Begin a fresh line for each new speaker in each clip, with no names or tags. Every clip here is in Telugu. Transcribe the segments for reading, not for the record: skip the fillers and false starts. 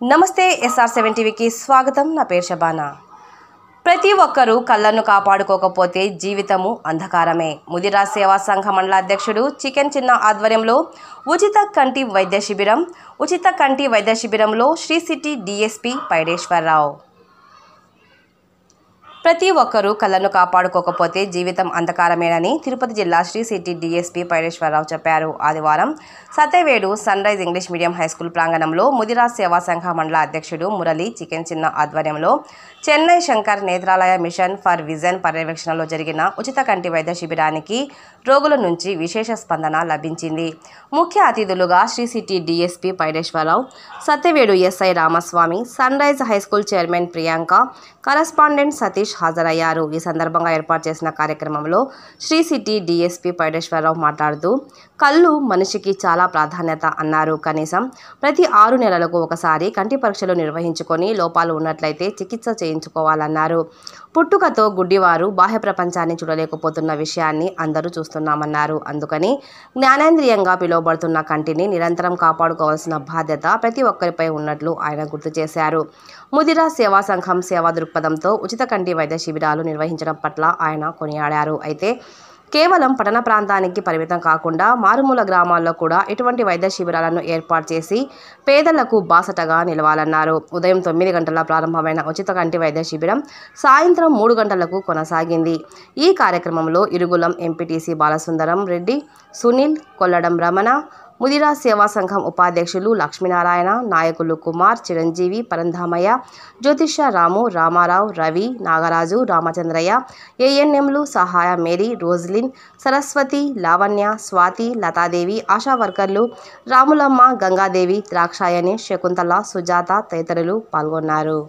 నమస్తే SR7 టీవీకి స్వాగతం. నా పేరు శబానా. ప్రతి ఒక్కరూ కళ్ళను కాపాడుకోకపోతే జీవితము అంధకారమే. ముదిరా సేవా సంఘ మండల అధ్యక్షుడు చికెన్ చిన్న ఆధ్వర్యంలో ఉచిత కంటి వైద్య శిబిరంలో శ్రీ సిటీ DSP పైడేశ్వరరావు. ప్రతి ఒక్కరూ కళ్ళను కాపాడుకోకపోతే జీవితం అంధకారమేనని తిరుపతి జిల్లా శ్రీ సిటీ DSP పైడేశ్వరరావు చెప్పారు. ఆదివారం Satyavedu sunrise English medium high school ప్రాంగణంలో ముదిరా సేవా సంఘ మండల అధ్యక్షుడు మురళి చికెన్ చిన్న ఆధ్వర్యంలో Chennai Shankar Nethralaya mission for vision పర్యవేక్షణలో జరిగిన ఉచిత కంటి వైద్య శిబిరానికి రోగుల నుంచి విశేష స్పందన లభించింది. ముఖ్య అతిథులుగా Sri City DSP Paideswararao, Satyavedu SI Ramaswamy, sunrise high school chairman Priyanka, correspondent Satish హాజరయ్యారు. ఈ సందర్భంగా ఏర్పాటు చేసిన కార్యక్రమంలో శ్రీ సిటీ DSP పైడేశ్వరరావు మాట్లాడుతూ కళ్ళు మనిషికి చాలా ప్రాధాన్యత అన్నారు. కనీసం ప్రతి 6 నెలలకు ఒకసారి కంటి పరీక్షలు నిర్వహించుకొని లోపాలు ఉన్నట్లయితే చికిత్స చేయించుకోవాలన్నారు. పుట్టుకతో గుడ్డివారు బాహ్య ప్రపంచాన్ని చూడలేకపోతున్న విషయాన్ని అందరూ చూస్తున్నామన్నారు. అందుకని జ్ఞానేంద్రియంగా పిలువబడుతున్న కంటిని నిరంతరం కాపాడుకోవాల్సిన బాధ్యత ప్రతి ఒక్కరిపై ఉన్నట్లు ఆయన గుర్తు చేశారు. ముదిరా సేవా సంఘం సేవా దృక్పథంతో ఉచిత కంటి వైద్య శిబిరాలు నిర్వహించడం పట్ల ఆయన కొనియాడారు. అయితే కేవలం పట్టణ ప్రాంతానికి పరిమితం కాకుండా మారుమూల గ్రామాల్లో కూడా ఇటువంటి వైద్య శిబిరాలను ఏర్పాటు చేసి పేదలకు బాసటగా నిలవాలన్నారు. ఉదయం 9 గంటల ప్రారంభమైన ఉచిత కంటి వైద్య శిబిరం సాయంత్రం 3 గంటలకు కొనసాగింది. ఈ కార్యక్రమంలో ఇరుగులం ఎంపీటీసీ బాలసుందరం రెడ్డి, సునీల్, కొల్లడం రమణ, ముదిరా సేవా సంఘం ఉపాధ్యక్షులు లక్ష్మీనారాయణ, నాయకులు కుమార్, చిరంజీవి, పరంధామయ్య, జ్యోతిష రాము, రామారావు, రవి, నాగరాజు, రామచంద్రయ్య, ANMలు సహాయ మేరీ, రోజ్లిన్, సరస్వతి, లావణ్య, స్వాతి, లతాదేవి, ఆశా వర్కర్లు రాములమ్మ, గంగాదేవి, ద్రాక్షాయణి, శకుంతల, సుజాత తదితరులు పాల్గొన్నారు.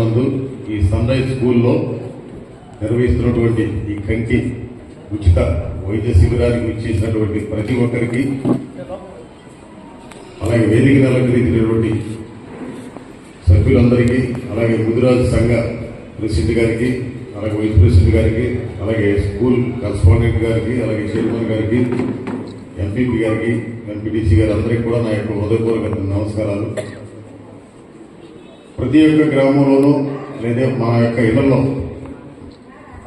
నందు ఈ సన్ రైజ్ స్కూల్లో నిర్వహిస్తున్నటువంటి ఈ కంకి ఉచిత వైద్య శిబిరానికి ఇచ్చేసినటువంటి ప్రతి ఒక్కరికి, అలాగే వేదికను అలంకరించినటువంటి సభ్యులందరికీ, అలాగే ముదిరాజు సంఘ ప్రెసిడెంట్ గారికి, అలాగే వైస్ ప్రెసిడెంట్ గారికి, అలాగే స్కూల్ కరస్పాండెంట్ గారికి, అలాగే చైర్మన్ గారికి, ఎంపీపీ గారికి, ఎంపీటీసీ గారి అందరికీ కూడా నా యొక్క హృదయపూర్వక నమస్కారాలు. ప్రతి ఒక్క గ్రామంలోనూ లేదా మా యొక్క ఇళ్లలో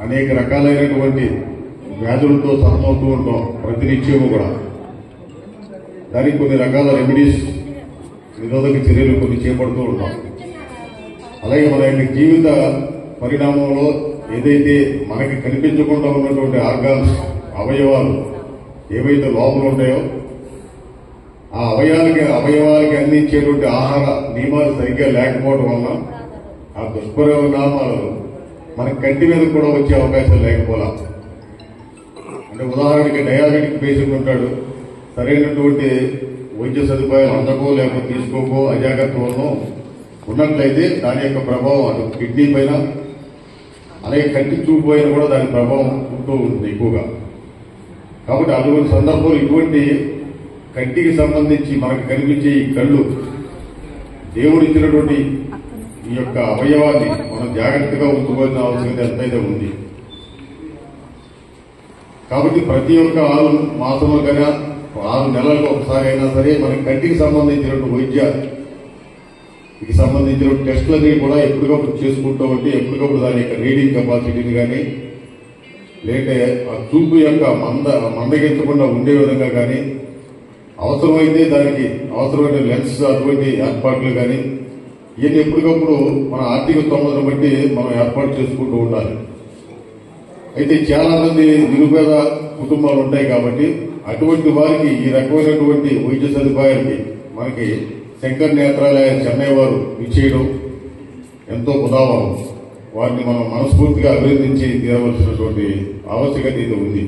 అనేక రకాలైనటువంటి వ్యాధులతో సతమవుతూ ఉంటాం ప్రతినిత్యము కూడా. దానికి కొన్ని రకాల రెమెడీస్, నిరోధక చర్యలు కొన్ని చేపడుతూ ఉంటాం. అలాగే మన యొక్క జీవిత పరిణామంలో ఏదైతే మనకి కనిపించకుండా ఉన్నటువంటి ఆర్గాన్స్, అవయవాలు ఏవైతే లోపల ఉంటాయో ఆ అవయవాలకి అందించేటువంటి ఆహార నియమాలు సరిగ్గా లేకపోవడం వల్ల ఆ దుష్పరిణామాలు మన కంటి మీద కూడా వచ్చే అవకాశం లేకపోలా. అంటే ఉదాహరణకి డయాబెటిక్ పేషెంట్ ఉంటాడు, సరైనటువంటి వైద్య సదుపాయాలు అందకో లేకపోతే తీసుకోకో అజాగ్రత్త వల్ల ఉన్నట్లయితే దాని యొక్క ప్రభావం అటు కిడ్నీ పైన, అలాగే కంటి చూపు పైన కూడా దాని ప్రభావం ఉంటూ ఉంటుంది ఎక్కువగా. కాబట్టి అటువంటి సందర్భంలో ఇటువంటి కంటికి సంబంధించి మనకు కనిపించే ఈ కళ్ళు దేవుడు ఇచ్చినటువంటి ఈ యొక్క అవయవాన్ని మనం జాగ్రత్తగా ఉంచుకోవాల్సిన అవసరం ఎంతైతే ఉంది. కాబట్టి ప్రతి ఒక్క 6 మాసములకైనా 6 నెలలకు ఒకసారి అయినా సరే మన కంటికి సంబంధించినటువంటి వైద్యకి సంబంధించిన టెస్టులన్నీ కూడా ఎప్పటికప్పుడు చేసుకుంటూ ఉంటే ఎప్పటికప్పుడు దాని యొక్క రీడింగ్ కెపాసిటీని కానీ, లేదంటే ఆ చూపు యొక్క మందగించకుండా ఉండే విధంగా కానీ, అవసరమైతే దానికి అవసరమైన లెన్స్ అటువంటి ఏర్పాట్లు కానీ ఇవన్నీ ఎప్పటికప్పుడు మన ఆర్థిక స్తోమతను బట్టి మనం ఏర్పాటు చేసుకుంటూ ఉండాలి. అయితే చాలా మంది నిరుపేద కుటుంబాలు ఉంటాయి కాబట్టి అటువంటి వారికి ఈ రకమైనటువంటి వైద్య సదుపాయాలకి మనకి శంకర్ నేత్రాలయ చెన్నై వారు ఇచ్చేయడం ఎంతో ఉదాహరణ. వారిని మనం మనస్ఫూర్తిగా అభినందించి తీరవలసినటువంటి ఆవశ్యకత ఇది ఉంది.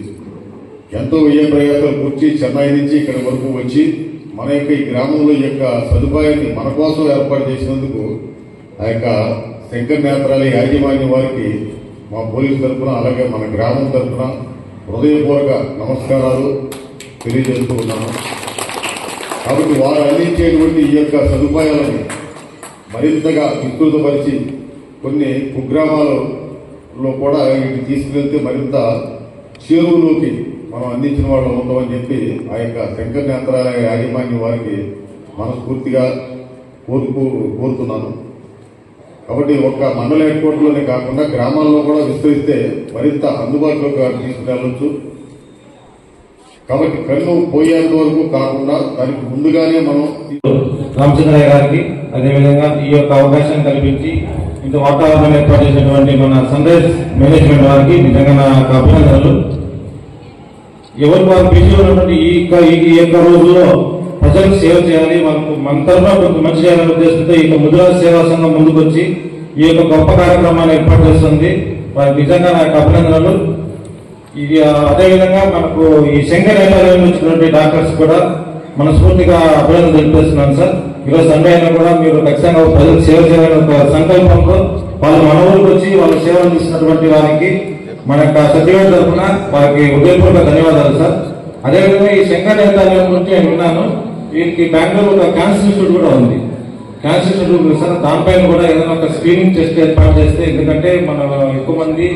ఎంతో వ్యయ ప్రయాసాలు కూర్చి చెన్నై నుంచి ఇక్కడి వరకు వచ్చి మన యొక్క ఈ గ్రామంలో ఈ యొక్క సదుపాయాన్ని మన కోసం ఏర్పాటు చేసినందుకు ఆ యొక్క శంకర్ నేత్రాలయ యాజమాన్యం వారికి మా పోలీసు తరఫున, అలాగే మన గ్రామం తరఫున హృదయపూర్వక నమస్కారాలు తెలియజేస్తూ ఉన్నాను. కాబట్టి వారు అందించేటువంటి ఈ యొక్క సదుపాయాలను మరింతగా విస్తృతపరిచి కొన్ని కుగ్రామాలలో కూడా వీటిని తీసుకువెళ్తే మరింత చేరువులోకి మనం అందించిన వాళ్ళు అవుతామని చెప్పి ఆ యొక్క శంకర్ నేత్రాలయ యాజమాన్యం వారికి మనస్ఫూర్తిగా కోరుతున్నాను. కాబట్టి ఒక్క మండల హెడ్ క్వార్టర్లోనే కాకుండా గ్రామాల్లో కూడా విస్తరిస్తే మరింత అందుబాటులోకి తీసుకువెళ్ళొచ్చు. కాబట్టి కన్ను పోయేంత వరకు కాకుండా దానికి ముందుగానే మనం
రామచంద్రయ్య గారికి, అదేవిధంగా ఈ యొక్క అవకాశం కల్పించి ఇంత వాతావరణం ఏర్పాటు చేసినటువంటి మన సన్ రైజ్ మేనేజ్మెంట్ వారికి నిజంగా నా అభినందనలు. ఎవరు వారు బిజీ ఉన్నటువంటి ఈ యొక్క రోజుల్లో ప్రజలకు సేవ చేయాలి, మన తరఫున కొంత మంచి చేయాలనే ఉద్దేశంతో ఈ యొక్క ముదిరాజ్ సేవా సంఘం ముందుకు వచ్చి ఈ యొక్క గొప్ప కార్యక్రమాన్ని ఏర్పాటు చేస్తుంది. వారికి నిజంగా నా యొక్క అభినందనలు. ఇది అదేవిధంగా మనకు ఈ శంకర్ నేత్రాలయం వచ్చినటువంటి డాక్టర్స్ కూడా మనస్ఫూర్తిగా అభినందనలు తెలియజేస్తున్నాను సార్. ఈరోజు సండే అయినా కూడా మీరు ఖచ్చితంగా ప్రజలకు సేవ చేయాలని ఒక సంకల్పంతో వాళ్ళు మన ఊరికి వచ్చి వాళ్ళ సేవ అందిస్తున్నటువంటి వారికి మన యొక్క సచివాలయం తరఫున వారికి హృదయపూర్వక ధన్యవాదాలు సార్. అదేవిధంగా ఈ శంకర్ నేత్రాలయం గురించి నేను విన్నాను, వీరికి బెంగళూరు ఒక క్యాన్సర్ ఇన్స్టిట్యూట్ కూడా ఉంది. క్యాన్సర్ ఇన్స్టిట్యూట్ సార్, దానిపైన కూడా ఏదైనా ఒక స్క్రీనింగ్ టెస్ట్ ఏర్పాటు చేస్తే, ఎందుకంటే మన ఎక్కువ మంది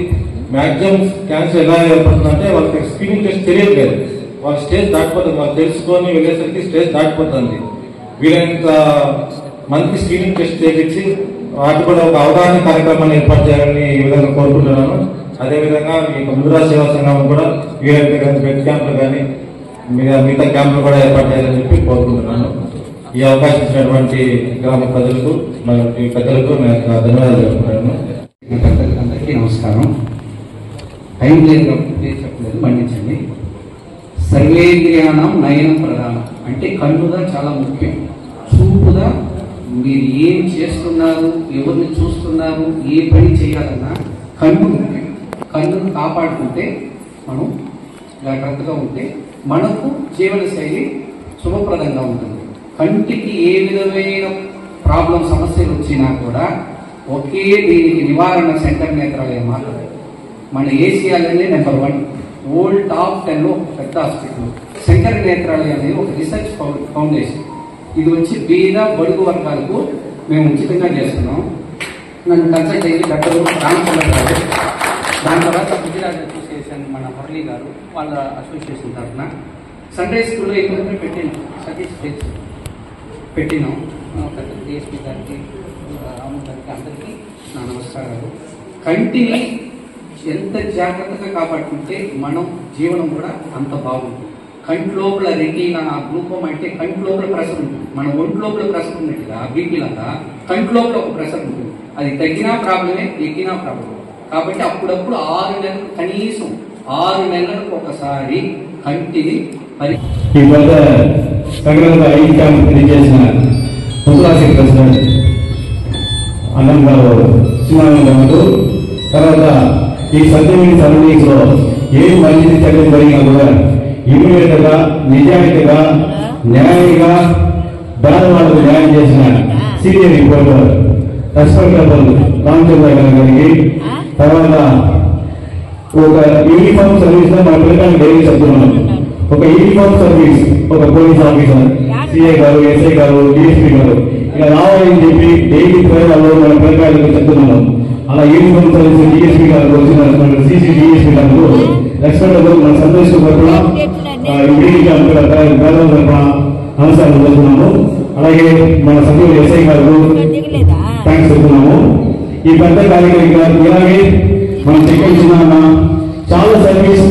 మ్యాక్సిమం క్యాన్సర్ ఎలా ఏర్పడుతుందంటే వాళ్ళకి స్క్రీనింగ్ టెస్ట్ తెలియట్లేదు, వాళ్ళ స్టేజ్ దాటిపోతుంది, వాళ్ళు తెలుసుకొని వెళ్ళేసరికి స్టేజ్ దాటిపోతుంది. వీలైనంత మందికి స్క్రీనింగ్ టెస్ట్ చేయించి వాటి కూడా ఒక అవగాహన కార్యక్రమాన్ని ఏర్పాటు చేయాలని ఈ విధంగా కోరుకుంటున్నాను. అదేవిధంగా ఈ ముదిరాజ్ సేవా సంఘం కూడా వీలైతే కానీ బెడ్ క్యాంపులు కానీ మిగతా క్యాంపులు కూడా ఏర్పాటు చేయాలని చెప్పి కోరుకుంటున్నాను. ఈ అవకాశం ఇచ్చినటువంటి గ్రామ ప్రజలకు, పెద్దలకు నేను ధన్యవాదాలు చెప్తున్నాను.
అందరికీ నమస్కారం. టైం లేదు కాబట్టి చెప్పలేదు, మన్నించండి. సర్వేంద్రియాణం నయనం ప్రధానం అంటే కన్నుగా చాలా ముఖ్యం. చూపుగా మీరు ఏం చేస్తున్నారు, ఎవరిని చూస్తున్నారు, ఏ పని చేయాలన్నా కన్ను ముఖ్యం. కన్నును కాపాడుకుంటే, మనం జాగ్రత్తగా ఉంటే మనకు జీవన శైలి శుభప్రదంగా ఉంటుంది. కంటికి ఏ విధమైన సమస్యలు వచ్చినా కూడా ఒకే దీనికి నివారణ శంకర నేత్రాలయం మాత్రమే. మన ఏషియాలోనే నెంబర్ 1 ఓల్డ్ టాప్ 10లో పెద్ద హాస్పిటల్ శంకర నేత్రాలయం అనేది ఒక రీసెర్చ్ ఫౌండేషన్. ఇది వచ్చి బీద బడుగు వర్గాలకు మేము ఉచితంగా చేస్తున్నాం. నన్ను కన్సల్ట్ అయ్యి డాక్టర్ రామచంద్ర గారు, దాని తర్వాత గుజరాత్ అసోసియేషన్ మన మురళి గారు వాళ్ళ అసోసియేషన్ తరఫున సన్ రైజ్ స్కూల్లో ఇంకొకటి పెట్టినాం, సతీష్ టెక్స్ పెట్టినాం. డిఎస్పీ గారికి, రాము గారికి అందరికీ నా నమస్కారాలు. కంటిని ఎంత జాగ్రత్తగా కాపాడుకుంటే మనం జీవనం కూడా అంత బాగుంటుంది. కంటి లోపల రెటీనా గ్లూకోమ్ అంటే కంటి లోపల ప్రెషర్ ఉంటుంది. మన ఒంటి లోపల ప్రెషర్ ఉన్నట్టుగా బీపీలాగా కంటి లోపల ఒక ప్రెషర్ ఉంటుంది. అది తగ్గినా ప్రాబ్లమే, ఎక్కినా ప్రాబ్లమే. కాబట్టి అప్పుడప్పుడు 6 నెలలకు కనీసం 6 నెలలకు ఒకసారి కంటిని
ఈ వద్ద సంక్రాంతి 5 క్యాంపు తెలియజేసిన ముసలాసి ప్రెసిడెంట్ అన్నం గారు చిన్నానందరు, తర్వాత ఈ సత్యమైన సర్వీస్ లో ఏం మంచిది చెడ్డ జరిగినా కూడా ఇమీడియట్ గా నిజాయితీగా న్యాయంగా పేదవాళ్లకు న్యాయం చేసిన సీనియర్ రిపోర్టర్ రెస్పెక్టబుల్ రామచంద్ర గారికి, తర్వాత ఒక యూనిఫామ్ సర్వీస్ లో మన పిల్లకాయలు డైలీ చెప్తున్నాం. ఒక యూనిఫామ్ సర్వీస్, ఒక పోలీస్ ఆఫీసర్, సిఐ గారు, ఎస్ఐ గారు, డిఎస్పీ గారు ఇలా రావాలని చెప్పి డైలీ ప్రయాణాల్లో మన పిల్లకాయలకు చెప్తున్నాం. అలా యూనిఫామ్ సర్వీస్ డిఎస్పీ గారు వచ్చిన సిసి డిఎస్పీ గారు రెస్పెక్టబుల్ మన సంతోష్ తరఫున నమస్కారం చెప్తున్నాము. అలాగే మన సభ్యులు ఎస్ఐ గారు థ్యాంక్స్ చెప్తున్నాము. ఈ పెద్ద కార్యక్రమం ఇలాగే మనం చెక్కించిన చాలా సర్వీస్